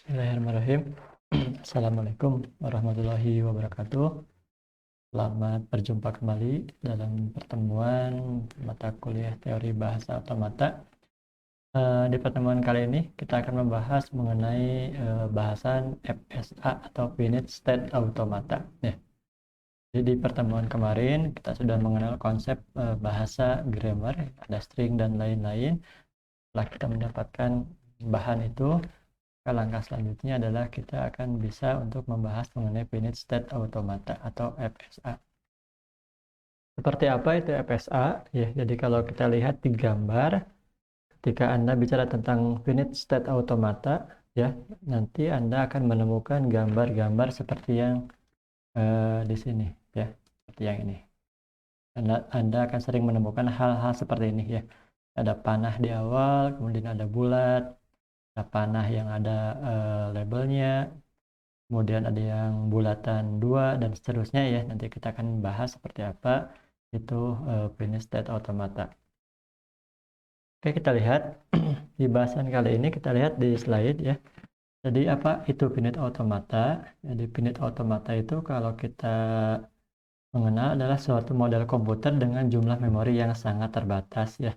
Bismillahirrahmanirrahim. Assalamualaikum warahmatullahi wabarakatuh. Selamat berjumpa kembali dalam pertemuan mata kuliah teori bahasa otomata. Di pertemuan kali ini kita akan membahas mengenai bahasan FSA atau Finite State Automata. Ya. Jadi di pertemuan kemarin kita sudah mengenal konsep bahasa grammar, ada string dan lain-lain. Setelah kita mendapatkan bahan itu, langkah selanjutnya adalah kita akan bisa untuk membahas mengenai Finite State Automata atau FSA. Seperti apa itu FSA? Ya, jadi kalau kita lihat di gambar, ketika Anda bicara tentang Finite State Automata, ya, nanti Anda akan menemukan gambar-gambar seperti yang di sini, ya, seperti yang ini. Anda akan sering menemukan hal-hal seperti ini, ya. Ada panah di awal, kemudian ada bulat, ada panah yang ada labelnya, kemudian ada yang bulatan 2 dan seterusnya, ya. Nanti kita akan bahas seperti apa itu Finite State Automata. Oke, kita lihat di bahasan kali ini, kita lihat di slide, ya. Jadi apa itu Finite Automata? Jadi Finite Automata itu kalau kita mengenal adalah suatu model komputer dengan jumlah memori yang sangat terbatas, ya.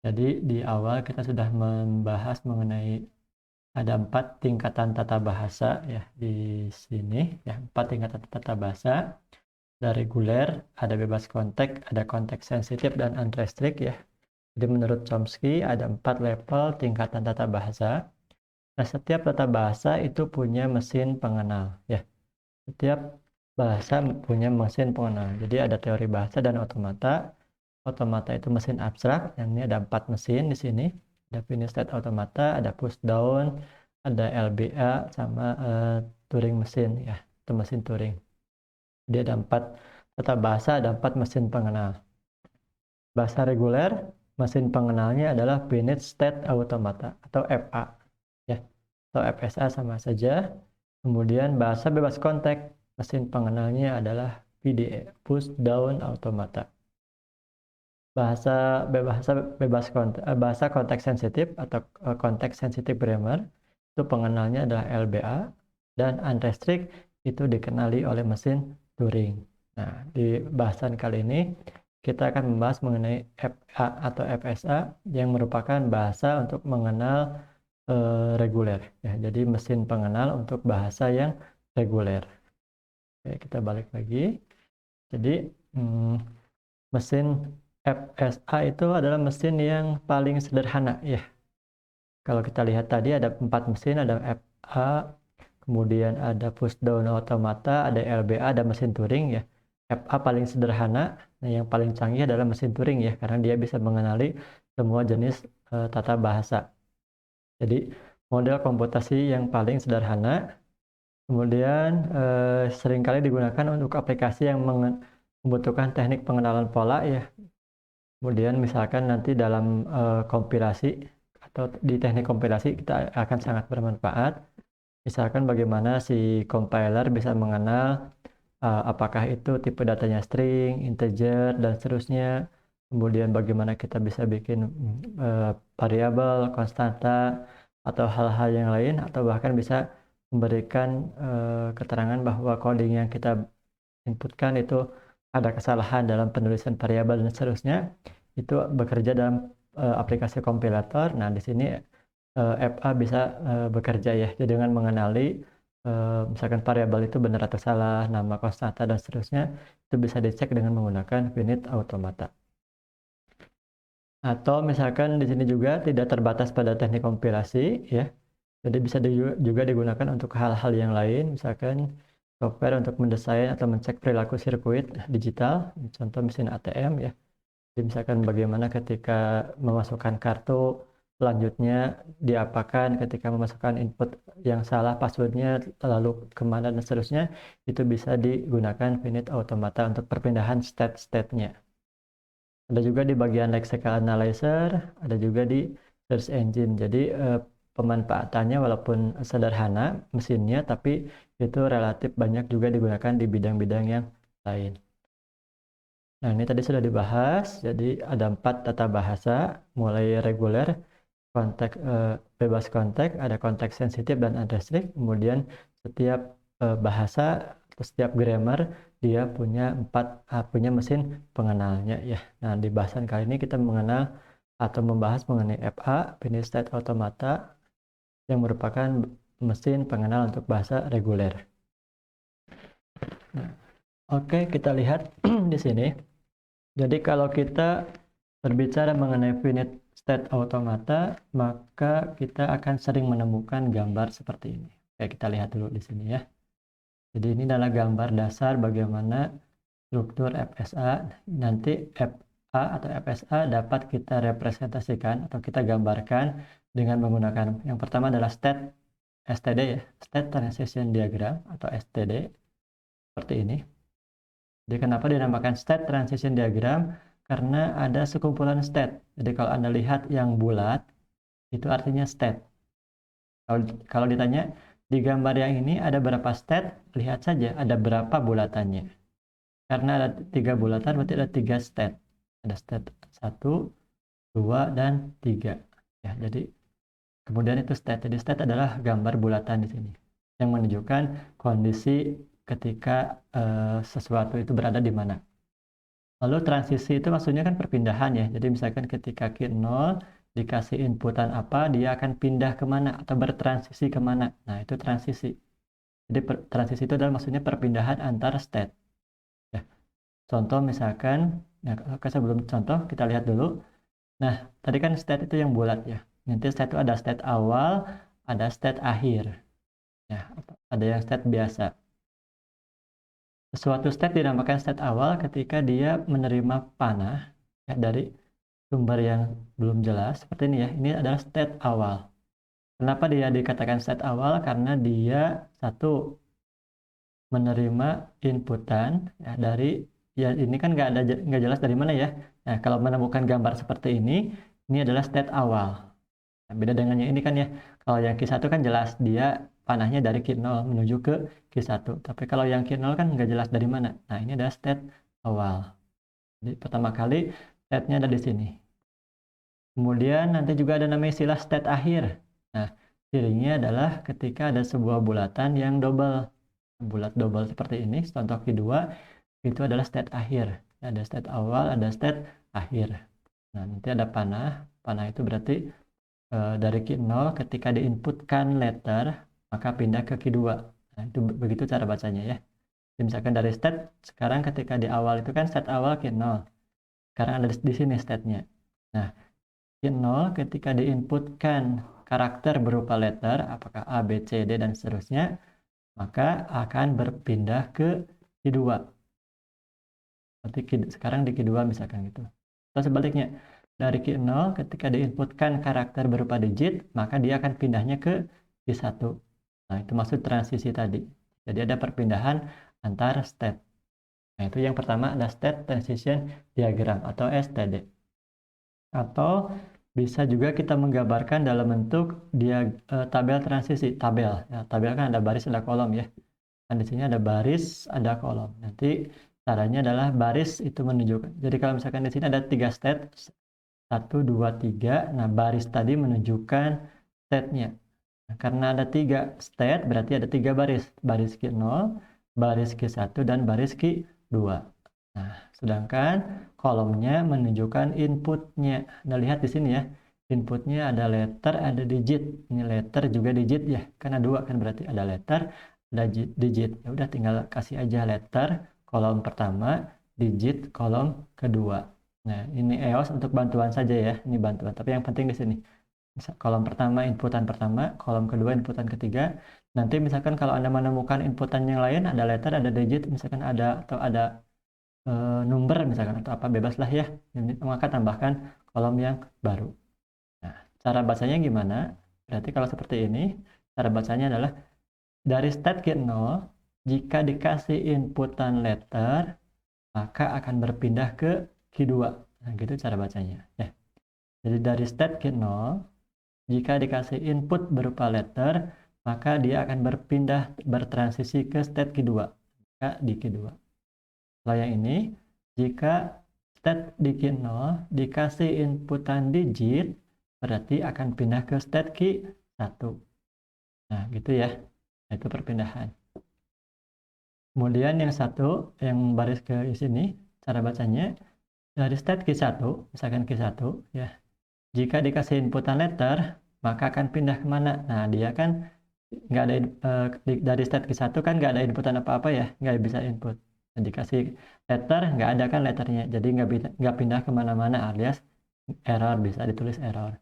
Jadi di awal kita sudah membahas mengenai ada 4 tingkatan tata bahasa, ya, di sini, ya, 4 tingkatan tata bahasa. Ada reguler, ada bebas konteks, ada konteks sensitif dan unrestricted, ya. Jadi menurut Chomsky ada 4 level tingkatan tata bahasa. Nah, setiap tata bahasa itu punya mesin pengenal, ya. Setiap bahasa punya mesin pengenal. Jadi ada teori bahasa dan otomata. Otomata itu mesin abstrak, yang ini ada 4 mesin di sini. Ada Finite State Automata, ada push down, ada LBA, sama Turing mesin, ya, itu mesin Turing. Jadi ada 4 tata bahasa, ada 4 mesin pengenal. Bahasa reguler, mesin pengenalnya adalah Finite State Automata atau FA, ya, atau FSA sama saja. Kemudian bahasa bebas konteks, mesin pengenalnya adalah PDA, Push Down Automata. Bahasa konteks sensitif atau konteks sensitif grammar itu pengenalnya adalah LBA, dan unrestricted itu dikenali oleh mesin Turing. Nah, di bahasan kali ini kita akan membahas mengenai FA atau FSA yang merupakan bahasa untuk mengenal reguler, ya. Jadi mesin pengenal untuk bahasa yang reguler. Oke, kita balik lagi. Jadi mesin FSA itu adalah mesin yang paling sederhana, ya. Kalau kita lihat tadi ada 4 mesin, ada FA, kemudian ada push down automata, ada LBA, ada mesin Turing, ya. FA paling sederhana, nah yang paling canggih adalah mesin Turing, ya, karena dia bisa mengenali semua jenis tata bahasa. Jadi model komputasi yang paling sederhana, kemudian seringkali digunakan untuk aplikasi yang membutuhkan teknik pengenalan pola, ya. Kemudian misalkan nanti dalam kompilasi atau di teknik kompilasi kita akan sangat bermanfaat. Misalkan bagaimana si compiler bisa mengenal apakah itu tipe datanya string, integer, dan seterusnya. Kemudian bagaimana kita bisa bikin variabel, konstanta, atau hal-hal yang lain, atau bahkan bisa memberikan keterangan bahwa coding yang kita inputkan itu ada kesalahan dalam penulisan variabel dan seterusnya, itu bekerja dalam aplikasi kompilator. Nah, di sini FA bisa bekerja, ya, jadi dengan mengenali misalkan variabel itu benar atau salah, nama, konstanta, dan seterusnya, itu bisa dicek dengan menggunakan Finite Automata. Atau misalkan di sini juga tidak terbatas pada teknik kompilasi, ya. Jadi bisa juga digunakan untuk hal-hal yang lain, misalkan software untuk mendesain atau mencek perilaku sirkuit digital, contoh mesin ATM, ya. Jadi misalkan bagaimana ketika memasukkan kartu, selanjutnya diapakan ketika memasukkan input yang salah passwordnya, lalu kemana, dan seterusnya, itu bisa digunakan Finite Automata untuk perpindahan state-nya. Ada juga di bagian lexical analyzer, ada juga di search engine. Jadi pemanfaatannya walaupun sederhana mesinnya, tapi itu relatif banyak juga digunakan di bidang-bidang yang lain. Nah, ini tadi sudah dibahas. Jadi ada 4 tata bahasa, mulai reguler, konteks bebas konteks, ada konteks sensitif dan ada strict. Kemudian setiap bahasa atau setiap grammar dia punya punya mesin pengenalnya ya. Nah, di bahasan kali ini kita mengenal atau membahas mengenai FA, Finite State Automata, yang merupakan mesin pengenal untuk bahasa reguler. Nah, oke, kita lihat di sini. Jadi kalau kita berbicara mengenai finite state automata, maka kita akan sering menemukan gambar seperti ini. Oke, kita lihat dulu di sini ya. Jadi ini adalah gambar dasar bagaimana struktur FSA. Nanti FA atau FSA dapat kita representasikan atau kita gambarkan dengan menggunakan yang pertama adalah STD ya, State Transition Diagram atau STD seperti ini. Jadi kenapa dinamakan State Transition Diagram? Karena ada sekumpulan state. Jadi kalau Anda lihat yang bulat, itu artinya state. Kalau ditanya, di gambar yang ini ada berapa state? Lihat saja ada berapa bulatannya. Karena ada 3 bulatan, berarti ada 3 state. Ada state 1, 2, dan 3. Ya, jadi kemudian itu state. Jadi state adalah gambar bulatan di sini. Yang menunjukkan kondisi ketika sesuatu itu berada di mana. Lalu transisi itu maksudnya kan perpindahan ya. Jadi misalkan ketika Q0 dikasih inputan apa, dia akan pindah kemana atau bertransisi kemana. Nah, itu transisi. Jadi transisi itu adalah maksudnya perpindahan antar state. Ya. Contoh misalkan, nah, sebelum contoh kita lihat dulu. Nah, tadi kan state itu yang bulat ya. Nanti state itu ada state awal, ada state akhir. Ya, ada yang state biasa. Suatu state dinamakan state awal ketika dia menerima panah ya, dari sumber yang belum jelas seperti ini ya. Ini adalah state awal. Kenapa dia dikatakan state awal? Karena dia satu menerima inputan ya, dari ya ini kan nggak jelas dari mana ya. Nah, kalau menemukan gambar seperti ini adalah state awal. Nah, beda dengan yang ini kan ya. Kalau yang Q1 kan jelas dia panahnya dari Q0 menuju ke Q1. Tapi kalau yang Q0 kan nggak jelas dari mana. Nah, ini adalah state awal. Jadi pertama kali state-nya ada di sini. Kemudian nanti juga ada namanya istilah state akhir. Nah, cirinya adalah ketika ada sebuah bulatan yang double. Bulat double seperti ini, contoh kedua, itu adalah state akhir. Ada state awal, ada state akhir. Nah, nanti ada panah. Panah itu berarti dari Q0 ketika diinputkan letter, maka pindah ke Q2. Nah, itu begitu cara bacanya ya. Jadi, misalkan dari state, sekarang ketika di awal itu kan state awal Q0. Sekarang ada di sini state-nya. Nah, Q0 ketika diinputkan karakter berupa letter, apakah A, B, C, D, dan seterusnya, maka akan berpindah ke Q2. Berarti sekarang di Q2 misalkan gitu. Atau sebaliknya, dari Q0 ketika diinputkan karakter berupa digit, maka dia akan pindahnya ke Q1. Nah, itu maksud transisi tadi. Jadi ada perpindahan antar state. Nah, itu yang pertama adalah State Transition Diagram atau STD. Atau bisa juga kita menggambarkan dalam bentuk tabel transisi. Tabel. Ya, tabel kan ada baris, ada kolom ya. Dan di sini ada baris, ada kolom. Nanti caranya adalah baris itu menunjukkan. Jadi kalau misalkan di sini ada 3 state, 1, 2, 3. Nah, baris tadi menunjukkan state-nya. Nah, karena ada 3 state, berarti ada 3 baris. Baris Q0, baris Q1, dan baris Q2. Nah, sedangkan kolomnya menunjukkan inputnya. Nah, lihat di sini ya. Inputnya ada letter, ada digit. Ini letter juga digit ya. Karena 2 kan berarti ada letter, ada digit. Ya udah tinggal kasih aja letter kolom pertama, digit kolom kedua. Nah, ini EOS untuk bantuan saja ya. Ini bantuan. Tapi yang penting di sini. Kolom pertama inputan pertama, kolom kedua inputan ketiga. Nanti misalkan kalau Anda menemukan inputan yang lain, ada letter, ada digit, misalkan ada atau ada number misalkan atau apa bebas lah ya. Maka tambahkan kolom yang baru. Nah, cara bacanya gimana? Berarti kalau seperti ini, cara bacanya adalah dari state Q0, jika dikasih inputan letter, maka akan berpindah ke Q2. Nah, gitu cara bacanya. Ya. Jadi dari state Q0, jika dikasih input berupa letter, maka dia akan bertransisi ke state Q2. Maka di Q2. Kalau yang ini, jika state di Q0 dikasih inputan digit, berarti akan pindah ke state Q1. Nah, gitu ya. Nah, itu perpindahan. Kemudian yang satu, yang baris ke sini, cara bacanya, dari state Q1, misalkan Q1, ya. Jika dikasih inputan letter, maka akan pindah kemana? Nah, dia kan nggak ada, dari state Q1 kan nggak ada inputan apa-apa ya, nggak bisa input. Nah, dikasih letter, nggak ada kan letternya, jadi nggak pindah kemana-mana, alias error, bisa ditulis error.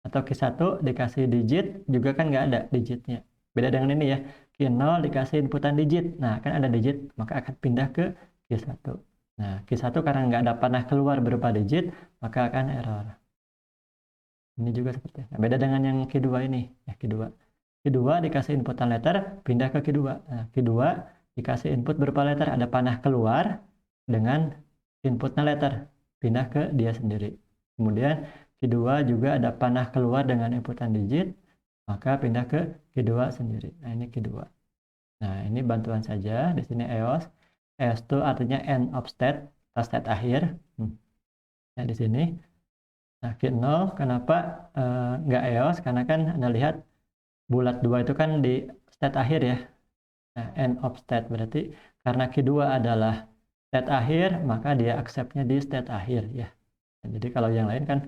Atau Q1 dikasih digit, juga kan nggak ada digitnya. Beda dengan ini ya, Q0 dikasih inputan digit, nah kan ada digit, maka akan pindah ke Q1. Nah, Q1 karena nggak ada panah keluar berupa digit, maka akan error. Ini juga seperti itu. Nah, beda dengan yang Q2 ini, ya Q2 dikasih inputan letter, pindah ke Q2. Nah, Q2 dikasih input berupa letter, ada panah keluar dengan inputnya letter, pindah ke dia sendiri. Kemudian Q2 juga ada panah keluar dengan inputan digit, maka pindah ke Q2 sendiri. Nah, ini Q2. Nah, ini bantuan saja. Di sini EOS. EOS itu artinya end of state, atau state akhir. Nah, di sini. Nah, Q0 kenapa nggak EOS? Karena kan Anda lihat bulat 2 itu kan di state akhir ya. Nah, end of state berarti karena Q2 adalah state akhir, maka dia accept-nya di state akhir ya. Nah, jadi kalau yang lain kan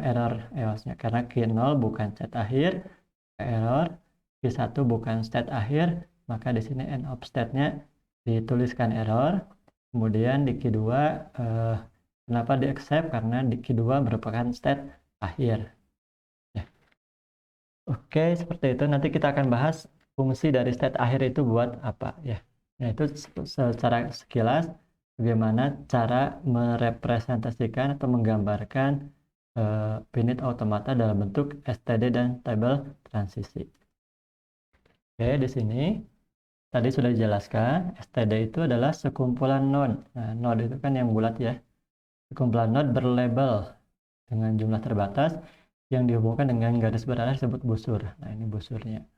error EOS-nya karena Q0 bukan state akhir, error. Q1 bukan state akhir, maka di sini end of state-nya dituliskan error. Kemudian di Q2 kenapa di accept? Karena di Q2 merupakan state akhir. Ya. Oke, seperti itu. Nanti kita akan bahas fungsi dari state akhir itu buat apa ya. Yaitu secara sekilas bagaimana cara merepresentasikan atau menggambarkan finite automata dalam bentuk STD dan table transisi. Oke, di sini tadi sudah dijelaskan STD itu adalah sekumpulan node. Nah, node itu kan yang bulat ya. Sekumpulan node berlabel dengan jumlah terbatas yang dihubungkan dengan garis berarah disebut busur. Nah, ini busurnya.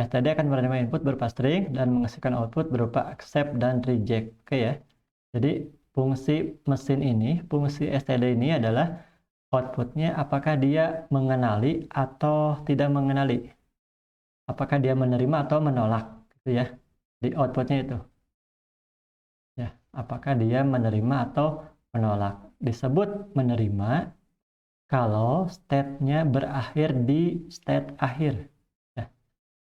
STD akan menerima input berupa string dan menghasilkan output berupa accept dan reject. Oke ya. Jadi fungsi mesin ini, fungsi STD ini adalah outputnya apakah dia mengenali atau tidak mengenali. Apakah dia menerima atau menolak, gitu ya. Di outputnya itu. Ya, apakah dia menerima atau menolak. Disebut menerima kalau state-nya berakhir di state akhir. Ya.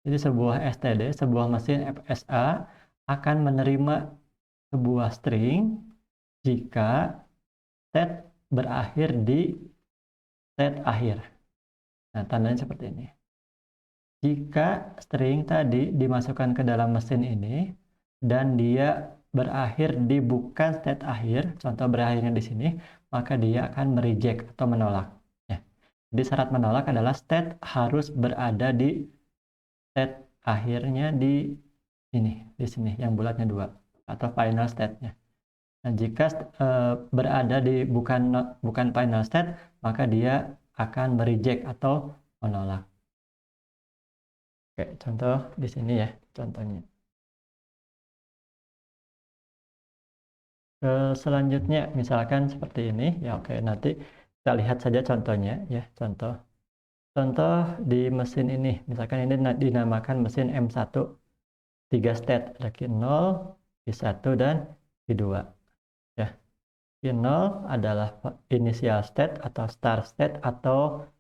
Jadi sebuah STD, sebuah mesin FSA akan menerima sebuah string jika state berakhir di state akhir. Nah, tandanya seperti ini. Jika string tadi dimasukkan ke dalam mesin ini dan dia berakhir di bukan state akhir, contoh berakhirnya di sini, maka dia akan mereject atau menolak. Ya. Jadi syarat menolak adalah state harus berada di state akhirnya di sini yang bulatnya 2 atau final state-nya. Nah, jika berada di bukan final state, maka dia akan mereject atau menolak. Oke, contoh di sini ya, contohnya. Selanjutnya, misalkan seperti ini, ya oke, nanti kita lihat saja contohnya ya, contoh. Contoh di mesin ini, misalkan ini dinamakan mesin M1, 3 state, ada Q0, Q1, dan Q2. Ya. Q0 adalah initial state atau start state atau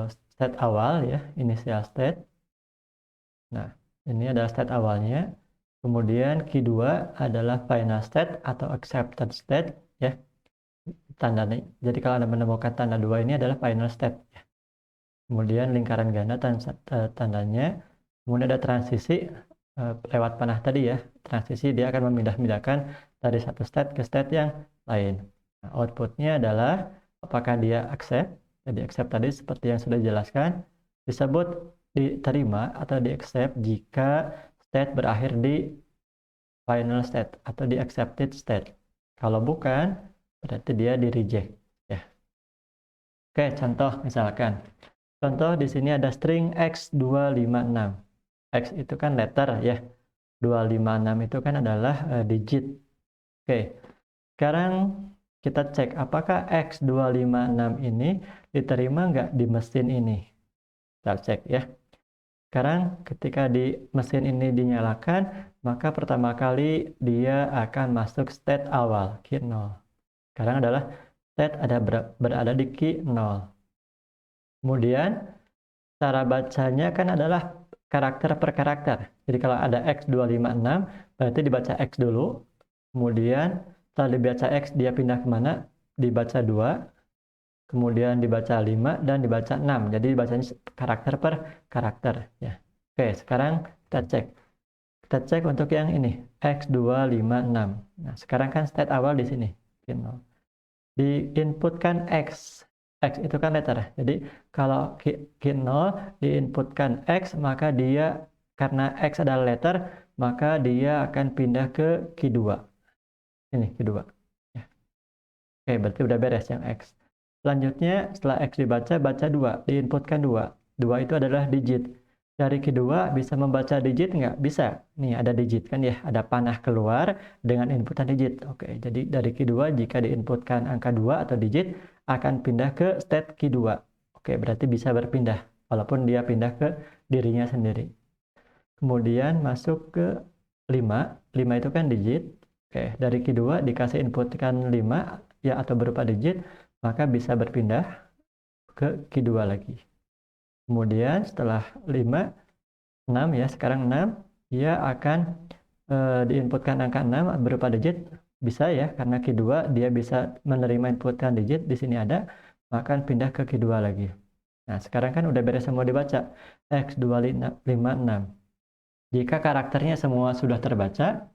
state awal ya, initial state. Nah, ini adalah state awalnya. Kemudian Q2 adalah final state atau accepted state ya. Tandanya. Jadi kalau Anda menemukan tanda 2 ini adalah final state ya. Kemudian lingkaran ganda tandanya. Kemudian ada transisi lewat panah tadi ya. Transisi dia akan memindah-mindahkan dari satu state ke state yang lain. Nah, outputnya adalah apakah dia accept. Jadi accept tadi seperti yang sudah dijelaskan disebut diterima atau di accept jika state berakhir di final state atau di accepted state. Kalau bukan, berarti dia di reject ya. Oke, contoh misalkan. Contoh di sini ada string X256. X itu kan letter ya. 256 itu kan adalah digit. Oke. Sekarang kita cek apakah X256 ini diterima nggak di mesin ini. Kita cek ya. Sekarang ketika di mesin ini dinyalakan, maka pertama kali dia akan masuk state awal, key 0. Sekarang adalah state berada di key 0. Kemudian cara bacanya kan adalah karakter per karakter. Jadi kalau ada X256, berarti dibaca X dulu. Kemudian setelah dibaca X, dia pindah kemana? Dibaca 2. Kemudian dibaca 5 dan dibaca 6. Jadi dibacanya karakter per karakter. Ya. Oke, sekarang kita cek. Kita cek untuk yang ini, X256. Nah, sekarang kan state awal di sini. Diinputkan X. X itu kan letter. Jadi kalau key 0 diinputkan X, maka dia karena X adalah letter, maka dia akan pindah ke key 2. Ini key 2. Ya. Oke, berarti udah beres yang X. Selanjutnya setelah X dibaca, baca 2, diinputkan 2. 2 itu adalah digit. Dari key 2 bisa membaca digit nggak? Bisa. Nih ada digit kan ya, ada panah keluar dengan inputan digit. Oke, jadi dari key 2 jika diinputkan angka 2 atau digit akan pindah ke state key 2. Oke, berarti bisa berpindah walaupun dia pindah ke dirinya sendiri. Kemudian masuk ke 5. 5 itu kan digit. Oke, dari key 2 dikasih inputkan 5 ya atau berupa digit, maka bisa berpindah ke key 2 lagi. Kemudian setelah 5, 6 ya, sekarang 6, dia akan diinputkan angka 6 berupa digit, bisa ya, karena key 2 dia bisa menerima inputkan digit, di sini ada, maka akan pindah ke key 2 lagi. Nah, sekarang kan udah beres semua dibaca, X256. Jika karakternya semua sudah terbaca,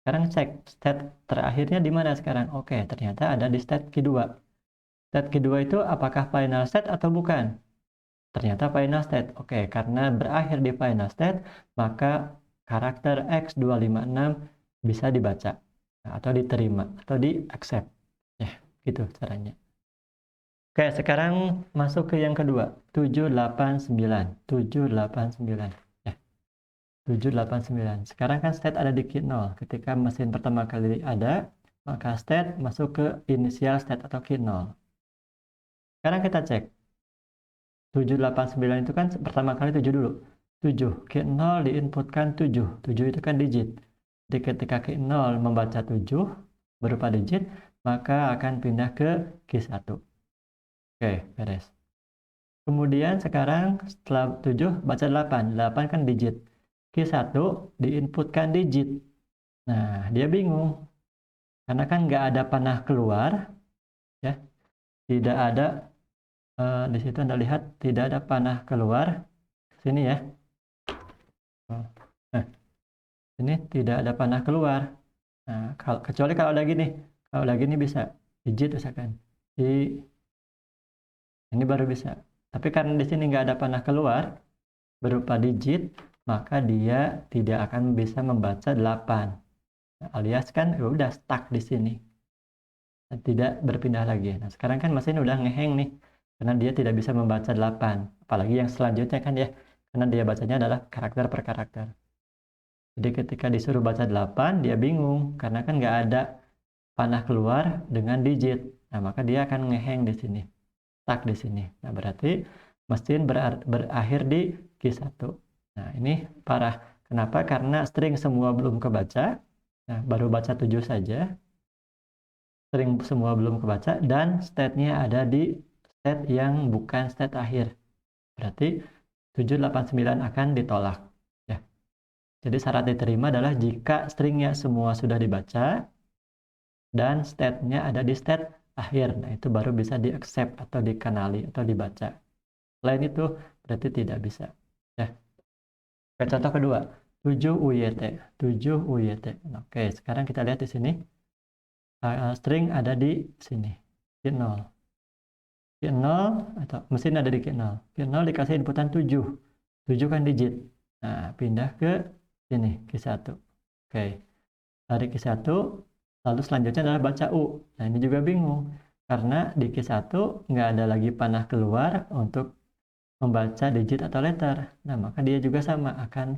sekarang cek state terakhirnya di mana sekarang? Oke, ternyata ada di state key 2. State key 2 itu apakah final state atau bukan? Ternyata final state. Oke, karena berakhir di final state, maka karakter X256 bisa dibaca atau diterima atau di accept. Ya, gitu caranya. Oke, sekarang masuk ke yang kedua, 789. 789. Ya, 789. Sekarang kan state ada di key 0. Ketika mesin pertama kali ada, maka state masuk ke initial state atau key 0. Sekarang kita cek. 789 itu kan pertama kali 7 dulu. 7, key 0 diinputkan 7. 7 itu kan digit. Jadi ketika key 0 membaca 7 berupa digit, maka akan pindah ke key 1. Oke, beres. Kemudian sekarang setelah 7 baca 8. 8 kan digit. Key 1 diinputkan digit. Nah, dia bingung. Karena kan nggak ada panah keluar. Ya, tidak ada di situ Anda lihat tidak ada panah keluar sini ya. Nah, ini tidak ada panah keluar. Nah, kecuali kalau ada gini bisa digit misalkan. Ini baru bisa. Tapi karena di sini nggak ada panah keluar berupa digit, maka dia tidak akan bisa membaca 8. Nah, alias kan udah stuck di sini. Tidak berpindah lagi. Nah, sekarang kan mesin udah ngeheng nih. Karena dia tidak bisa membaca 8. Apalagi yang selanjutnya kan ya. Karena dia bacanya adalah karakter per karakter. Jadi ketika disuruh baca 8, dia bingung. Karena kan nggak ada panah keluar dengan digit. Nah, maka dia akan ngeheng di sini. Stuck di sini. Nah, berarti mesin berakhir di key 1. Nah, ini parah. Kenapa? Karena string semua belum kebaca. Nah, baru baca 7 saja. String semua belum kebaca dan state-nya ada di state yang bukan state akhir. Berarti 789 akan ditolak. Ya. Jadi syarat diterima adalah jika stringnya semua sudah dibaca dan state-nya ada di state akhir. Nah, itu baru bisa di-accept atau dikenali atau dibaca. Selain itu berarti tidak bisa. Ya. Oke, contoh kedua, 7 UYT. 7 UYT. Oke, sekarang kita lihat di sini. String ada di sini. Key 0. Key 0 atau mesin ada di key 0. Key 0 dikasih inputan 7. 7 kan digit. Nah, pindah ke sini, key 1. Oke. Dari key 1, lalu selanjutnya adalah baca U. Nah, ini juga bingung. Karena di key 1 nggak ada lagi panah keluar untuk membaca digit atau letter. Nah, maka dia juga sama akan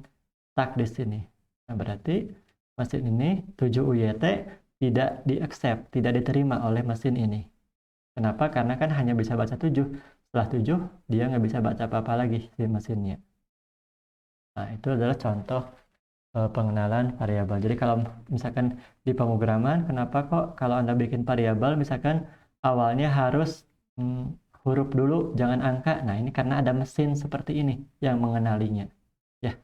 stuck di sini. Nah, berarti mesin ini 7 UYT tidak di-accept, tidak diterima oleh mesin ini. Kenapa? Karena kan hanya bisa baca 7. Setelah 7, dia nggak bisa baca apa-apa lagi si mesinnya. Nah, itu adalah contoh pengenalan variabel. Jadi kalau misalkan di pemrograman, kenapa kok kalau Anda bikin variabel, misalkan awalnya harus huruf dulu, jangan angka. Nah, ini karena ada mesin seperti ini yang mengenalinya. Ya,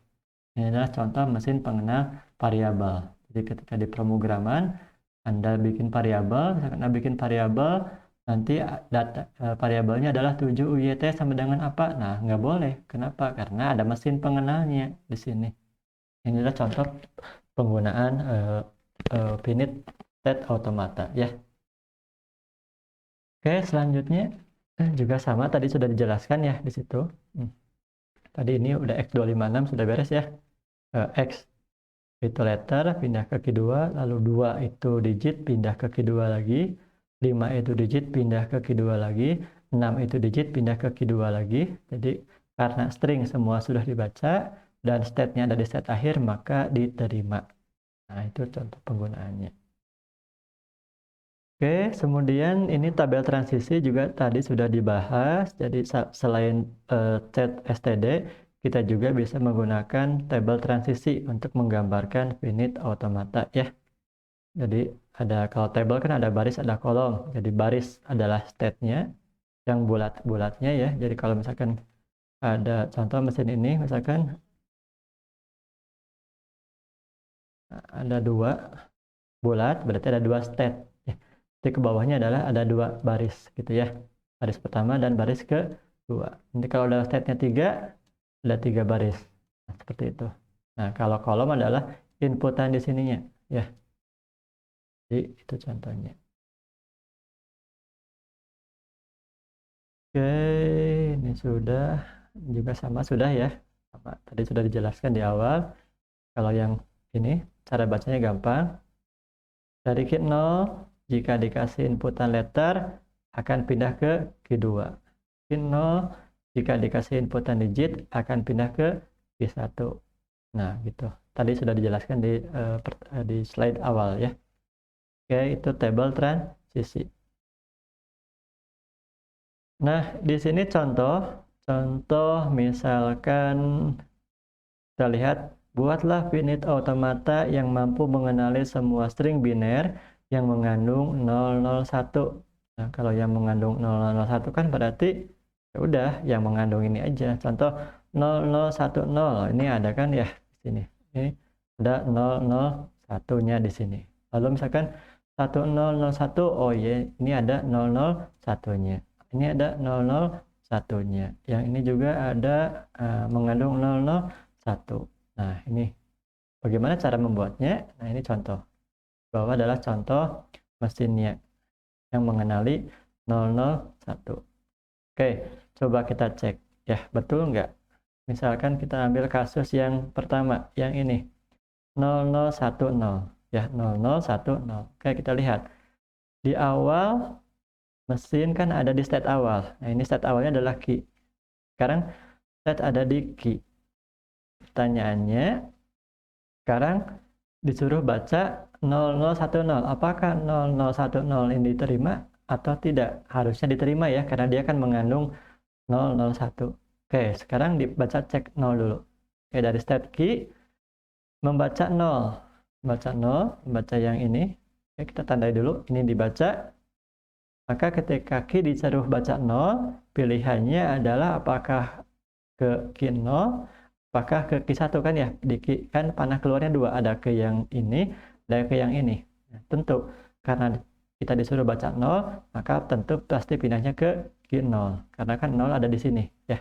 ini adalah contoh mesin pengenal variabel. Jadi ketika di pemrograman, Anda bikin variabel, misalkan Anda bikin variabel, nanti data variabelnya adalah 7 UYT sama dengan apa? Nah, nggak boleh. Kenapa? Karena ada mesin pengenalnya di sini. Ini adalah contoh penggunaan finite state automata ya. Oke, selanjutnya juga sama tadi sudah dijelaskan ya di situ. Tadi ini udah X256 sudah beres ya. X itu letter pindah ke Q2, lalu 2 itu digit pindah ke Q2 lagi, 5 itu digit pindah ke Q2 lagi, 6 itu digit pindah ke Q2 lagi. Jadi karena string semua sudah dibaca dan state-nya ada di state akhir, maka diterima. Nah, itu contoh penggunaannya. Oke, kemudian ini tabel transisi juga tadi sudah dibahas. Jadi selain set std, kita juga bisa menggunakan tabel transisi untuk menggambarkan finite automata ya. Jadi kalau tabel kan ada baris, ada kolom. Jadi baris adalah state-nya, yang bulat-bulatnya ya. Jadi kalau misalkan ada contoh mesin ini, misalkan ada 2 bulat, berarti ada 2 state. Jadi ke bawahnya adalah ada 2 baris gitu ya. Baris pertama dan baris kedua. Nanti kalau ada state-nya 3, ada 3 baris. Nah, seperti itu. Nah, kalau kolom adalah inputan di sininya ya. Jadi itu contohnya. Oke, ini juga sama sudah ya. Tadi sudah dijelaskan di awal. Kalau yang ini cara bacanya gampang. Dari Q 0, jika dikasih inputan letter, akan pindah ke Q2. Q 0, jika dikasih inputan digit, akan pindah ke Q1. Nah, gitu. Tadi sudah dijelaskan di slide awal ya. Oke, itu tabel transisi. Nah, di sini contoh misalkan kita lihat, buatlah finite automata yang mampu mengenali semua string biner yang mengandung 001. Nah, kalau yang mengandung 0001 kan berarti ya udah yang mengandung ini aja. Contoh 0010, ini ada kan ya di sini. Ini ada 001-nya di sini. Lalu misalkan 1001, oh iya, ini ada 001-nya. Ini ada 001-nya. Yang ini juga ada mengandung 001. Nah, ini bagaimana cara membuatnya? Nah, ini contoh. Bawah adalah contoh mesinnya yang mengenali 001. Oke, coba kita cek. Ya, betul nggak? Misalkan kita ambil kasus yang pertama, yang ini. 0010. Ya, 0010. Oke, kita lihat. Di awal, mesin kan ada di state awal. Nah, ini state awalnya adalah key. Sekarang state ada di key. Pertanyaannya, sekarang disuruh baca 0010. Apakah 0010 ini diterima atau tidak? Harusnya diterima ya, karena dia kan mengandung 001. Oke, sekarang dibaca cek 0 dulu. Oke, dari state key, membaca 0. Membaca 0, membaca yang ini. Oke, kita tandai dulu, ini dibaca. Maka ketika key disuruh baca 0, pilihannya adalah apakah ke key 0, apakah ke Q1 kan ya, kan panah keluarnya 2, ada ke yang ini, ada ke yang ini. Nah, tentu karena kita disuruh baca 0, maka tentu pasti pindahnya ke Q0, karena kan 0 ada di sini ya,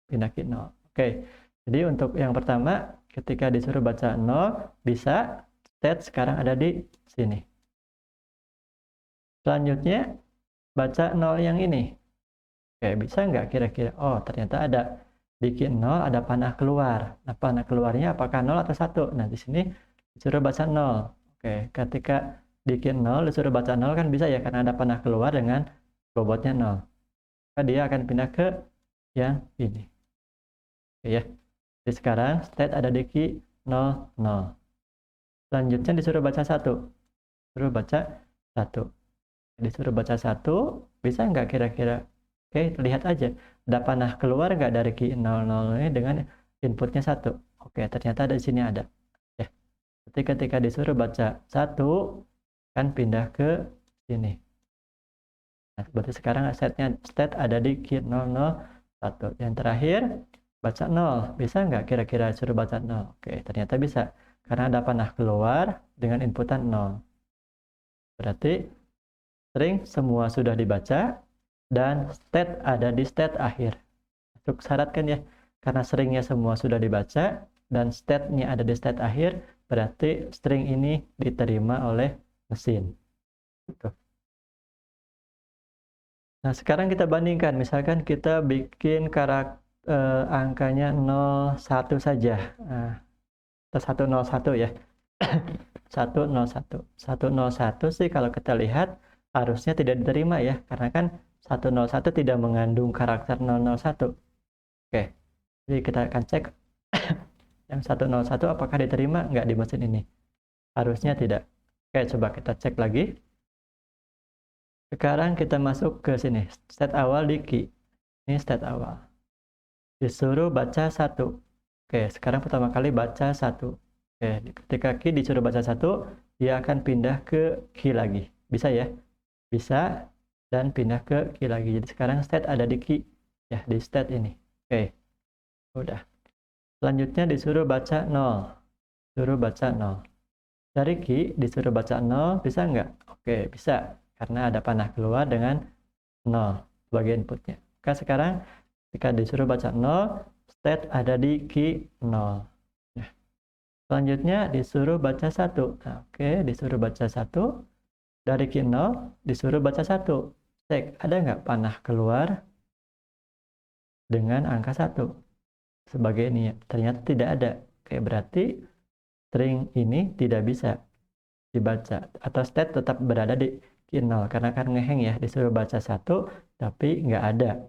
pindah Q0. Oke, jadi untuk yang pertama ketika disuruh baca 0, bisa state sekarang ada di sini. Selanjutnya baca 0 yang ini. Oke, bisa nggak kira-kira? Oh, ternyata ada di Q0 ada panah keluar. Nah, panah keluarnya apakah 0 atau 1? Nah, di sini disuruh baca 0. Oke, ketika di Q0 disuruh baca 0 kan bisa ya, karena ada panah keluar dengan bobotnya 0. Maka dia akan pindah ke yang ini. Oke ya. Jadi sekarang state ada di Q00. Selanjutnya disuruh baca 1. Suruh baca 1. Disuruh baca 1, bisa nggak kira-kira? Oke, lihat aja. Ada panah keluar nggak dari key 00 ini dengan inputnya 1? Oke, ternyata di sini ada. Ya. Jadi ketika disuruh baca 1, kan pindah ke sini. Nah, berarti sekarang state ada di key 001. Yang terakhir, baca 0. Bisa nggak kira-kira suruh baca 0? Oke, ternyata bisa. Karena ada panah keluar dengan inputan 0. Berarti string semua sudah dibaca dan state ada di state akhir. Masuk syarat kan ya? Karena stringnya semua sudah dibaca dan state-nya ada di state akhir, berarti string ini diterima oleh mesin. Gitu. Nah, sekarang kita bandingkan. Misalkan kita bikin angkanya 01 saja. Nah, atau 101 ya. 101. 101 sih kalau kita lihat harusnya tidak diterima ya, karena kan 101 tidak mengandung karakter 001. Oke, jadi kita akan cek yang 101 apakah diterima nggak di mesin ini. Harusnya tidak. Oke, coba kita cek lagi. Sekarang kita masuk ke sini, state awal di key. Ini state awal. Disuruh baca 1. Oke, sekarang pertama kali baca 1. Oke, ketika key disuruh baca 1, dia akan pindah ke key lagi. Bisa ya? Bisa, dan pindah ke key lagi. Jadi sekarang state ada di key. Ya, di state ini. Oke, udah. Selanjutnya disuruh baca 0. Suruh baca 0. Dari key disuruh baca 0, bisa nggak? Oke, bisa. Karena ada panah keluar dengan 0 sebagai inputnya. Oke, sekarang ketika disuruh baca 0, state ada di key 0. Nah, selanjutnya disuruh baca 1. Nah, oke, disuruh baca 1. Dari key 0, disuruh baca 1. Cek, ada nggak panah keluar dengan angka 1? Sebagai ini ya. Ternyata tidak ada. Oke, berarti string ini tidak bisa dibaca. Atau state tetap berada di key 0. Karena kan ngeheng ya, disuruh baca 1, tapi nggak ada.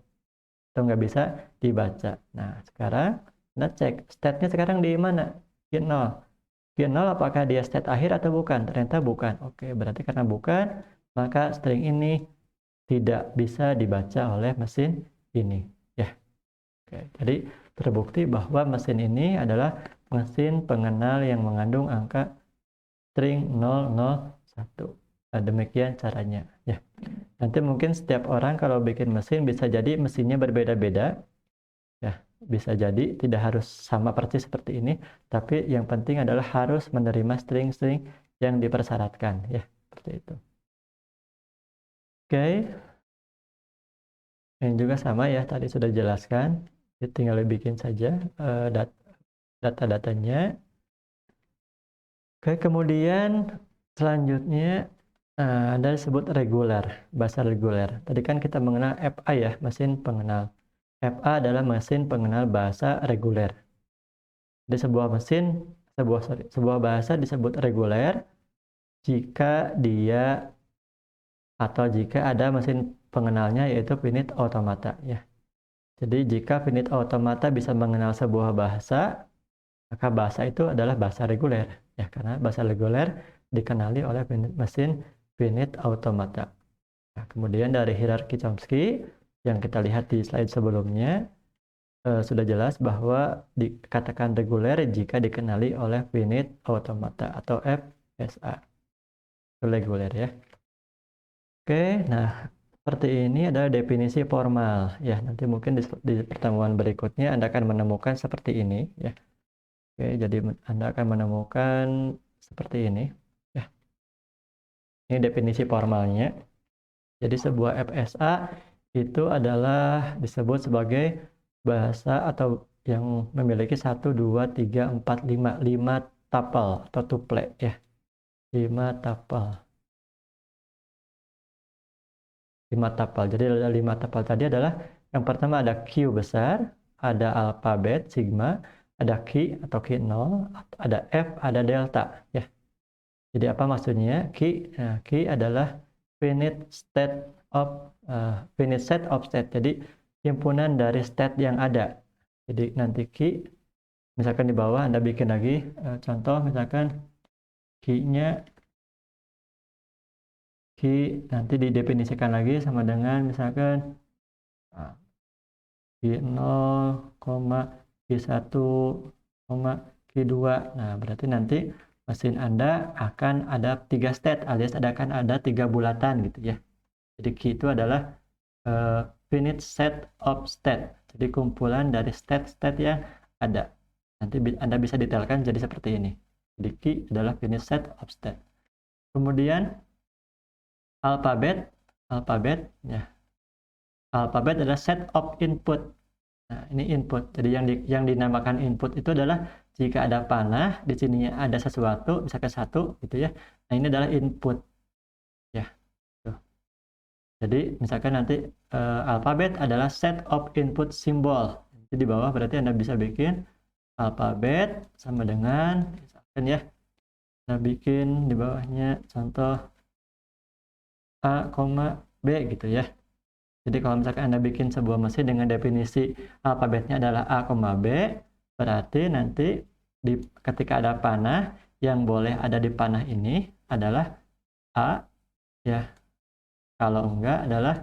Atau nggak bisa dibaca. Nah, sekarang kita cek state-nya sekarang di mana? Key 0. Key 0 apakah dia state akhir atau bukan? Ternyata bukan. Oke, berarti karena bukan, maka string ini tidak bisa dibaca oleh mesin ini. Ya. Oke, jadi terbukti bahwa mesin ini adalah mesin pengenal yang mengandung angka string 001. Nah, demikian caranya. Ya. Nanti mungkin setiap orang kalau bikin mesin bisa jadi mesinnya berbeda-beda. Ya, bisa jadi tidak harus sama persis seperti ini, tapi yang penting adalah harus menerima string-string yang dipersyaratkan. Ya, seperti itu. Oke. Yang juga sama ya, tadi sudah jelaskan. Jadi tinggal bikin saja data-datanya. Oke, kemudian selanjutnya ada disebut reguler, bahasa reguler. Tadi kan kita mengenal FA ya, mesin pengenal. FA adalah mesin pengenal bahasa reguler. Di sebuah bahasa disebut reguler jika dia atau jika ada mesin pengenalnya yaitu finite automata ya. Jadi jika finite automata bisa mengenal sebuah bahasa, maka bahasa itu adalah bahasa reguler ya, karena bahasa reguler dikenali oleh mesin finite automata. Nah, kemudian dari hierarki Chomsky yang kita lihat di slide sebelumnya sudah jelas bahwa dikatakan reguler jika dikenali oleh finite automata atau FSA. Reguler ya. Oke, nah seperti ini adalah definisi formal ya. Nanti mungkin di pertemuan berikutnya Anda akan menemukan seperti ini ya. Oke, jadi Anda akan menemukan seperti ini ya. Ini definisi formalnya. Jadi sebuah FSA itu adalah disebut sebagai bahasa atau yang memiliki 1, 2, 3, 4, 5 tuple atau tuple ya. 5 tuple. 5 tuple. Jadi ada 5 tuple tadi adalah yang pertama ada Q besar, ada alfabet sigma, ada key atau key 0, ada F, ada delta ya. Jadi apa maksudnya? Key adalah finite set of state. Jadi himpunan dari state yang ada. Jadi nanti key misalkan di bawah Anda bikin lagi contoh misalkan key-nya Q nanti didefinisikan lagi sama dengan misalkan Q0, Q1, Q2. Nah, berarti nanti mesin Anda akan ada 3 state alias akan ada 3 bulatan gitu ya. Jadi Q itu adalah finite set of state. Jadi kumpulan dari state-state yang ada. Nanti Anda bisa detailkan jadi seperti ini. Jadi Q adalah finite set of state. Kemudian alfabet ya. Alfabet adalah set of input. Nah, ini input. Jadi yang dinamakan input itu adalah jika ada panah, di sini ada sesuatu, misalkan 1 gitu ya. Nah, ini adalah input. Ya. Tuh. Jadi, misalkan nanti alfabet adalah set of input symbol. Jadi di bawah berarti Anda bisa bikin alfabet sama dengan misalkan ya. Anda bikin di bawahnya contoh A, B gitu ya. Jadi kalau misalkan Anda bikin sebuah mesin dengan definisi alfabetnya adalah A, B, berarti nanti ketika ada panah, yang boleh ada di panah ini adalah A, ya. Kalau enggak adalah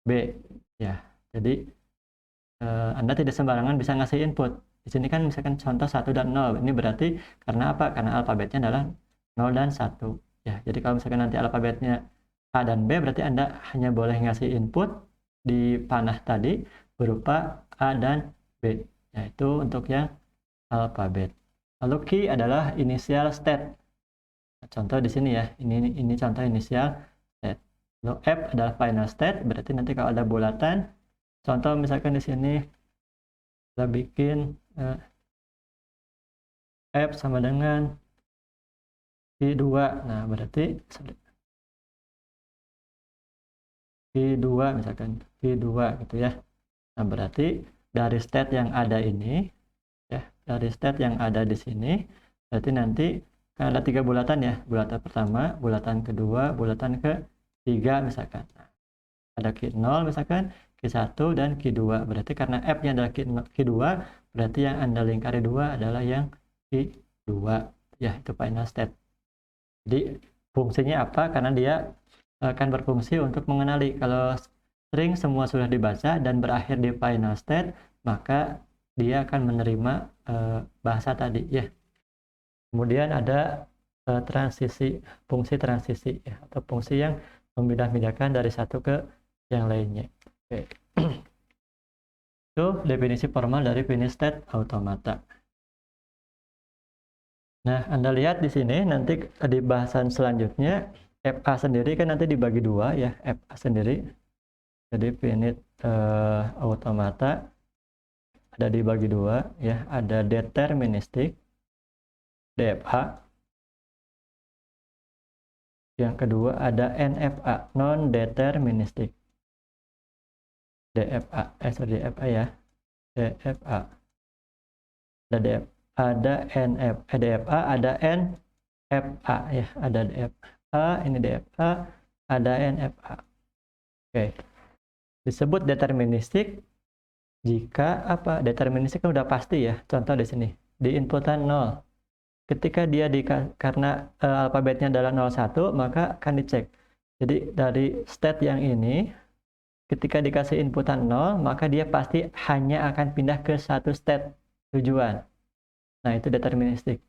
B, ya. Jadi Anda tidak sembarangan bisa ngasih input. Di sini kan misalkan contoh 1 dan 0. Ini berarti karena apa? Karena alfabetnya adalah 0 dan 1. Ya, jadi kalau misalkan nanti alfabetnya A dan B, berarti Anda hanya boleh ngasih input di panah tadi berupa A dan B, yaitu untuk yang alfabet. Lalu key adalah initial state. Contoh di sini ya, ini contoh initial state. Lalu F adalah final state, berarti nanti kalau ada bulatan, contoh misalkan di sini kita bikin F sama dengan Q2. Nah, berarti Q2 misalkan Q2 gitu ya. Nah, berarti dari state yang ada ini ya, dari state yang ada di sini berarti nanti kan ada 3 bulatan ya. Bulatan pertama, bulatan kedua, bulatan ketiga misalkan. Nah, ada Q0 misalkan, Q1 dan Q2. Berarti karena F-nya adalah Q2, berarti yang Anda lingkari 2 adalah yang Q2. Ya, itu final state. Jadi fungsinya apa? Karena dia akan berfungsi untuk mengenali. Kalau string semua sudah dibaca dan berakhir di final state, maka dia akan menerima bahasa tadi ya. Kemudian ada fungsi transisi ya, atau fungsi yang memindah-mindahkan dari satu ke yang lainnya. Oke. Itu definisi formal dari finite state automata. Nah, Anda lihat di sini nanti di bahasan selanjutnya FA sendiri kan nanti dibagi 2 ya, FA sendiri. Jadi finite automata ada dibagi 2 ya, ada deterministik DFA. Yang kedua ada NFA, non deterministik DFA. DFA ya. DFA. Ada DFA, ada NFA ya, ada DFA, ini DFA, ada NFA. Oke. Disebut deterministik jika apa? Deterministik kan udah pasti ya. Contoh di sini, di inputan 0. Ketika dia karena alfabetnya adalah 01, maka akan dicek. Jadi dari state yang ini, ketika dikasih inputan 0, maka dia pasti hanya akan pindah ke satu state tujuan. Nah, itu deterministik.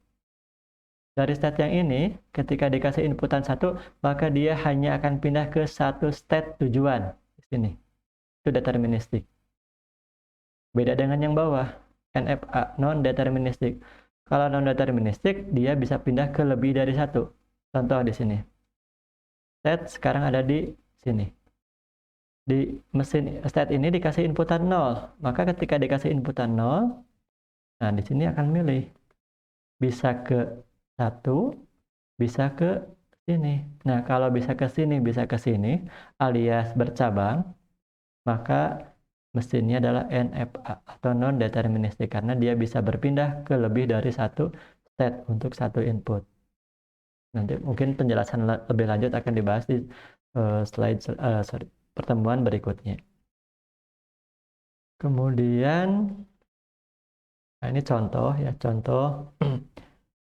Dari state yang ini, ketika dikasih inputan 1, maka dia hanya akan pindah ke satu state tujuan. Di sini. Itu deterministik. Beda dengan yang bawah, NFA, non-deterministik. Kalau non-deterministik, dia bisa pindah ke lebih dari satu. Contoh di sini. State sekarang ada di sini. Di mesin state ini dikasih inputan 0. Maka ketika dikasih inputan 0, nah di sini akan milih. Bisa ke 1, bisa ke sini. Nah, kalau bisa ke sini, bisa ke sini, alias bercabang, maka mesinnya adalah NFA atau non-deterministik karena dia bisa berpindah ke lebih dari satu state untuk satu input. Nanti mungkin penjelasan lebih lanjut akan dibahas di pertemuan berikutnya. Kemudian, nah ini contoh ya, contoh.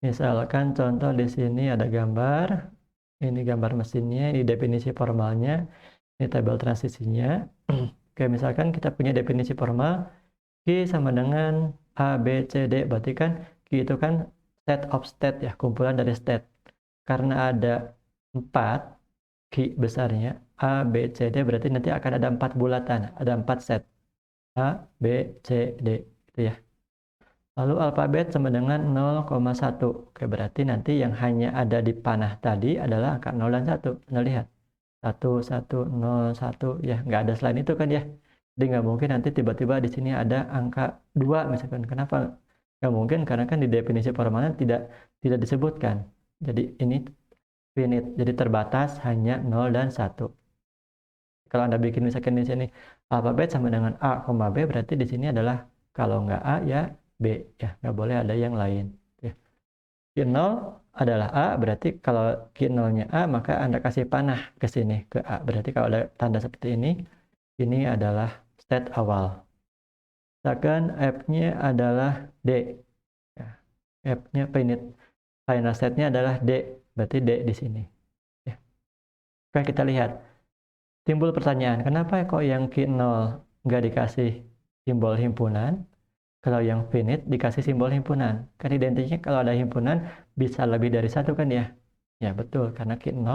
Misalkan contoh di sini ada gambar, Ini gambar mesinnya, ini definisi formalnya, ini tabel transisinya. Oke, misalkan kita punya definisi formal, Q sama dengan A, B, C, D. Berarti kan Q itu kan set of state ya, kumpulan dari state. Karena ada 4 Q besarnya, A, B, C, D, berarti nanti akan ada 4 bulatan, ada 4 set. A, B, C, D, gitu ya. Lalu alfabet sama dengan 0,1. Oke, berarti nanti yang hanya ada di panah tadi adalah angka 0 dan 1. Nah, lihat. 1, 1, 0, 1. Ya, nggak ada selain itu kan ya. Jadi nggak mungkin nanti tiba-tiba di sini ada angka 2 misalkan. Kenapa? Nggak mungkin karena kan di definisi formalnya tidak disebutkan. Jadi ini finite. Jadi terbatas hanya 0 dan 1. Kalau Anda bikin misalkan di sini alfabet sama dengan A, B, berarti di sini adalah kalau nggak A ya B ya, nggak boleh ada yang lain ya. Q0 adalah A, berarti kalau Q0-nya A maka Anda kasih panah ke sini ke A. Berarti kalau ada tanda seperti ini adalah state awal. Misalkan F-nya adalah D ya. F-nya finite. Final state-nya adalah D, berarti D di sini ya. Oke, kita lihat. Timbul pertanyaan, kenapa kok yang Q0 nggak dikasih simbol himpunan? Kalau yang finite dikasih simbol himpunan. Kan identiknya kalau ada himpunan bisa lebih dari satu kan ya? Ya betul, karena Q0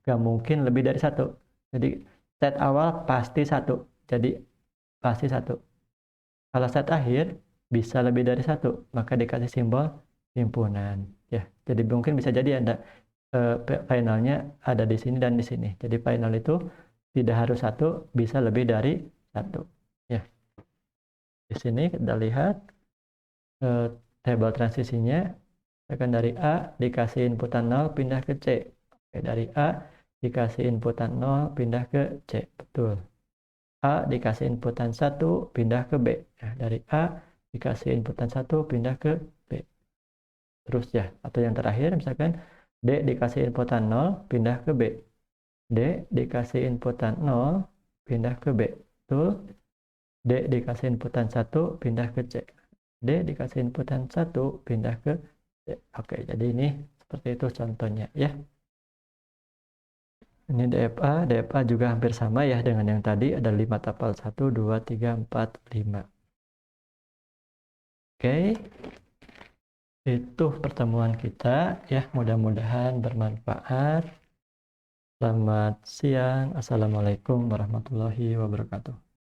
nggak mungkin lebih dari satu. Jadi set awal pasti satu. Jadi pasti satu. Kalau set akhir bisa lebih dari satu, maka dikasih simbol himpunan. Ya, jadi mungkin bisa jadi ada finalnya ada di sini dan di sini. Jadi final itu tidak harus satu, bisa lebih dari satu. Ya, di sini kita lihat tabel transisinya. Misalkan dari A dikasih inputan 0 pindah ke C. Oke, dari A dikasih inputan 0 pindah ke C. Betul. A dikasih inputan 1 pindah ke B. Nah, dari A dikasih inputan 1 pindah ke B. Terus ya, atau yang terakhir misalkan D dikasih inputan 0 pindah ke B. D dikasih inputan 0 pindah ke B. Betul. D dikasih inputan 1 pindah ke C. D dikasih inputan 1 pindah ke C. Oke, jadi ini seperti itu contohnya ya. Ini DFA, DFA juga hampir sama ya dengan yang tadi, ada 5 tapal 1, 2, 3, 4, 5. Oke, itu pertemuan kita ya, mudah-mudahan bermanfaat. Selamat siang, Assalamualaikum warahmatullahi wabarakatuh.